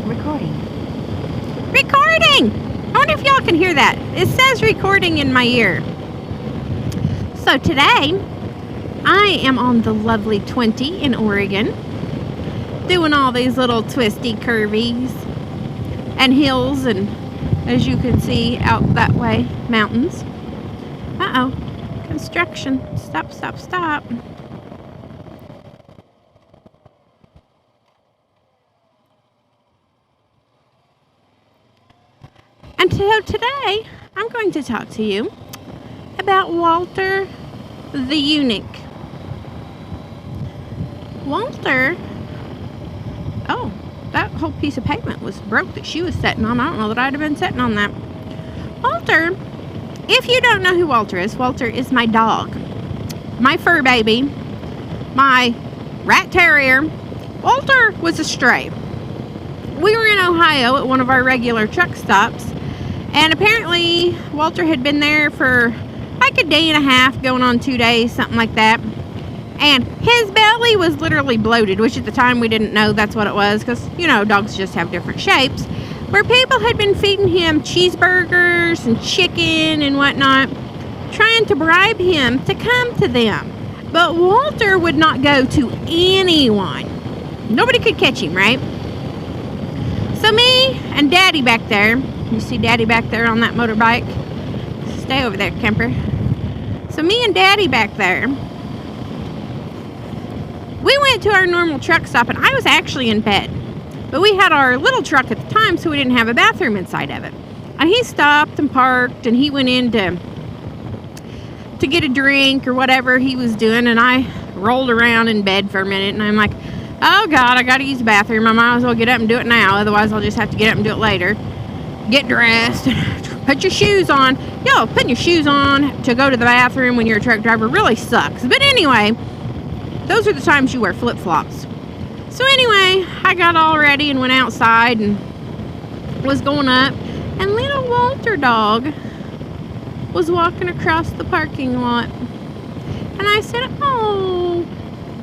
Recording. Recording! I wonder if y'all can hear that. It says recording in my ear. So today, I am on the lovely 20 in Oregon, doing all these little twisty curvies and hills, and as you can see out that way, mountains. Uh-oh, construction. Stop, stop, stop. And so today, I'm going to talk to you about Walter the eunuch. Walter, oh, that whole piece of pavement was broke that she was sitting on. I don't know that I'd have been sitting on that. Walter, if you don't know who Walter is my dog, my fur baby, my rat terrier. Walter was a stray. We were in Ohio at one of our regular truck stops, and apparently Walter had been there for like a day and a half, going on 2 days, something like that. And his belly was literally bloated, which at the time we didn't know that's what it was, because, you know, dogs just have different shapes. Where people had been feeding him cheeseburgers and chicken and whatnot, trying to bribe him to come to them. But Walter would not go to anyone. Nobody could catch him, right? So me and Daddy back there, you see Daddy back there on that motorbike? Stay over there, Kemper. So me and Daddy back there, we went to our normal truck stop, and I was actually in bed. But we had our little truck at the time, so we didn't have a bathroom inside of it. And he stopped and parked, and he went in to get a drink or whatever he was doing, and I rolled around in bed for a minute, and I'm like, oh God, I gotta use the bathroom. I might as well get up and do it now, otherwise I'll just have to get up and do it later. Get dressed, put your shoes on. Yo, putting your shoes on to go to the bathroom when you're a truck driver really sucks. But anyway, those are the times you wear flip-flops. So anyway, I got all ready and went outside and was going up, and little Walter dog was walking across the parking lot. And I said, oh,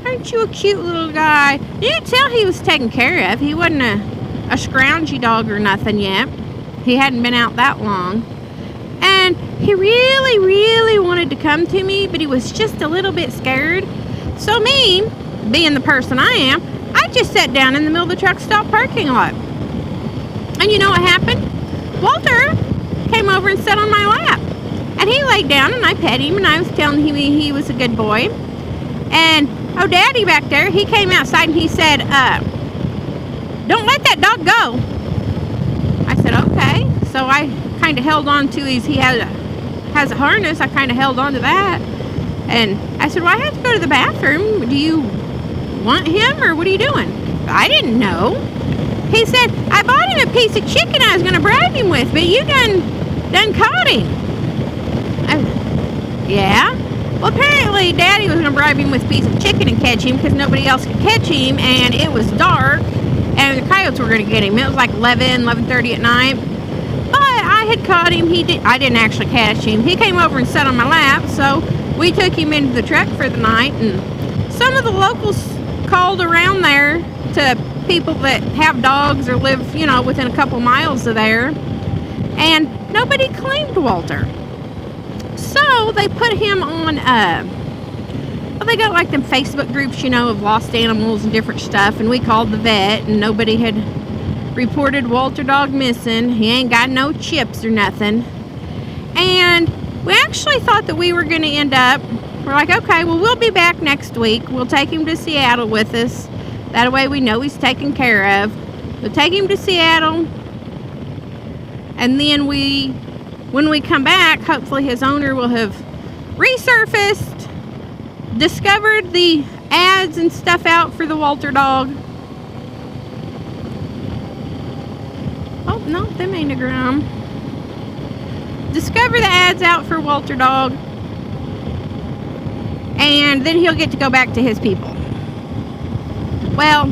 aren't you a cute little guy? You could tell he was taken care of. He wasn't a scroungy dog or nothing yet. He hadn't been out that long. And he really, really wanted to come to me, but he was just a little bit scared. So me, being the person I am, I just sat down in the middle of the truck stop parking lot. And you know what happened? Walter came over and sat on my lap. And he laid down, and I pet him, and I was telling him he was a good boy. And, oh, Daddy back there, he came outside and he said, don't let that dog go. I said, okay. So I kind of held on to he has a harness. I kind of held on to that. And I said, well, I have to go to the bathroom. Do you want him, or what are you doing? I didn't know. He said, I bought him a piece of chicken I was going to bribe him with, but you done caught him. Yeah? Well, apparently Daddy was going to bribe him with a piece of chicken and catch him, because nobody else could catch him, and it was dark, and the coyotes were going to get him. It was like 11:30 at night. But I had caught him. I didn't actually catch him. He came over and sat on my lap, so we took him into the truck for the night, and some of the locals called around there to people that have dogs or live, you know, within a couple miles of there, and nobody claimed Walter. So they put him on, well, they got like them Facebook groups, you know, of lost animals and different stuff, and we called the vet, and nobody had reported Walter dog missing. He ain't got no chips or nothing. And we actually thought that we were going to end up, we're like, okay, well, we'll be back next week. We'll take him to Seattle with us. That way we know he's taken care of. We'll take him to Seattle. And then when we come back, hopefully his owner will have resurfaced, discovered the ads and stuff out for the Walter dog. Oh, no, them ain't a gram. Discover the ads out for Walter dog, and then he'll get to go back to his people. Well,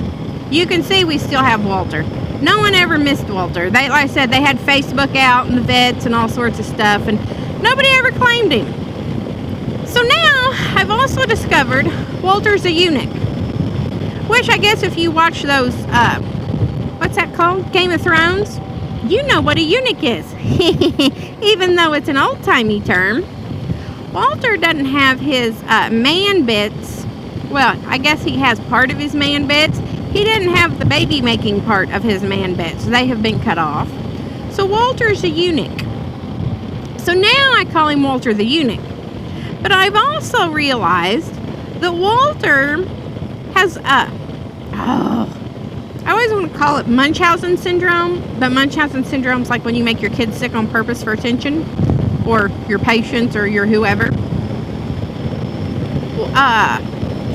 you can see we still have Walter. No one ever missed Walter. Like I said, they had Facebook out and the vets and all sorts of stuff, and nobody ever claimed him. So now I've also discovered Walter's a eunuch, which I guess if you watch those, what's what's that called? Game of Thrones? You know what a eunuch is. Even though it's an old-timey term. Walter doesn't have his man bits. Well, I guess he has part of his man bits. He didn't have the baby-making part of his man bits. They have been cut off. So Walter's a eunuch. So now I call him Walter the eunuch. But I've also realized that Walter has I always want to call it Munchausen syndrome, but Munchausen syndrome is like when you make your kids sick on purpose for attention, or your patients, or your whoever.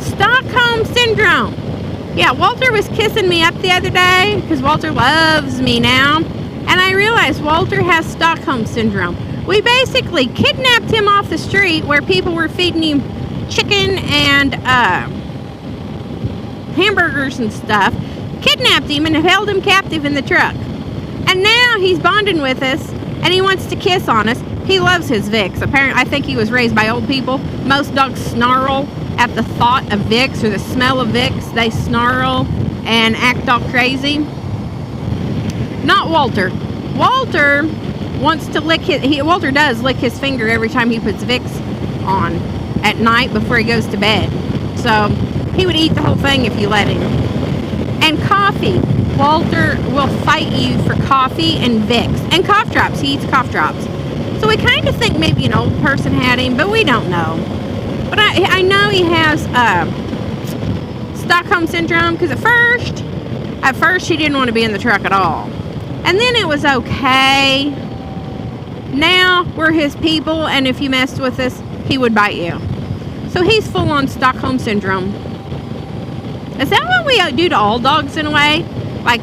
Stockholm syndrome. Yeah, Walter was kissing me up the other day because Walter loves me now, and I realized Walter has Stockholm syndrome. We basically kidnapped him off the street where people were feeding him chicken and hamburgers and stuff. Kidnapped him and held him captive in the truck. And now he's bonding with us and he wants to kiss on us. He loves his Vicks. Apparently, I think he was raised by old people. Most dogs snarl at the thought of Vicks or the smell of Vicks. They snarl and act all crazy. Not Walter. Walter wants to lick Walter does lick his finger every time he puts Vicks on at night before he goes to bed. So he would eat the whole thing if you let him. And coffee. Walter will fight you for coffee and Vicks. And cough drops. He eats cough drops. So we kind of think maybe an old person had him, but we don't know. But I know he has Stockholm syndrome because at first he didn't want to be in the truck at all. And then it was okay. Now we're his people, and if you messed with us, he would bite you. So he's full on Stockholm syndrome. Is that what we do to all dogs in a way? Like,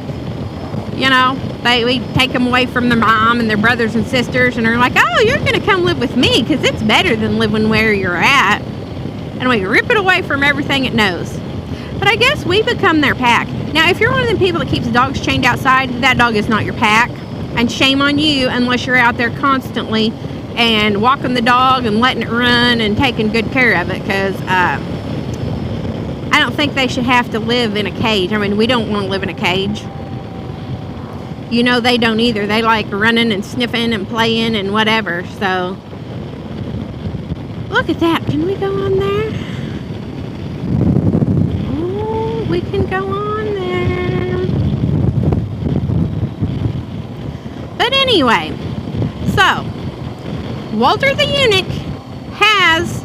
you know, we take them away from their mom and their brothers and sisters, and they're like, oh, you're going to come live with me because it's better than living where you're at. And we rip it away from everything it knows. But I guess we become their pack. Now, if you're one of the people that keeps dogs chained outside, that dog is not your pack. And shame on you unless you're out there constantly and walking the dog and letting it run and taking good care of it, because I don't think they should have to live in a cage. I mean, we don't want to live in a cage. You know, they don't either. They like running and sniffing and playing and whatever. So look at that. Can we go on there? Oh, we can go on there. But anyway, so Walter the eunuch has,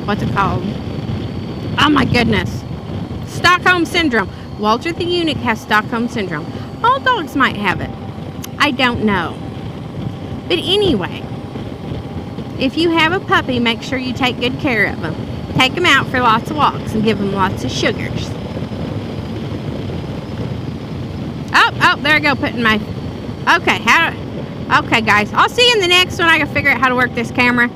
what's it called? Oh my goodness. Stockholm syndrome. Walter the eunuch has Stockholm syndrome. All dogs might have it. I don't know. But anyway, if you have a puppy, make sure you take good care of them. Take them out for lots of walks and give them lots of sugars. Oh, there I go, putting my... Okay, okay, guys. I'll see you in the next one. I can figure out how to work this camera.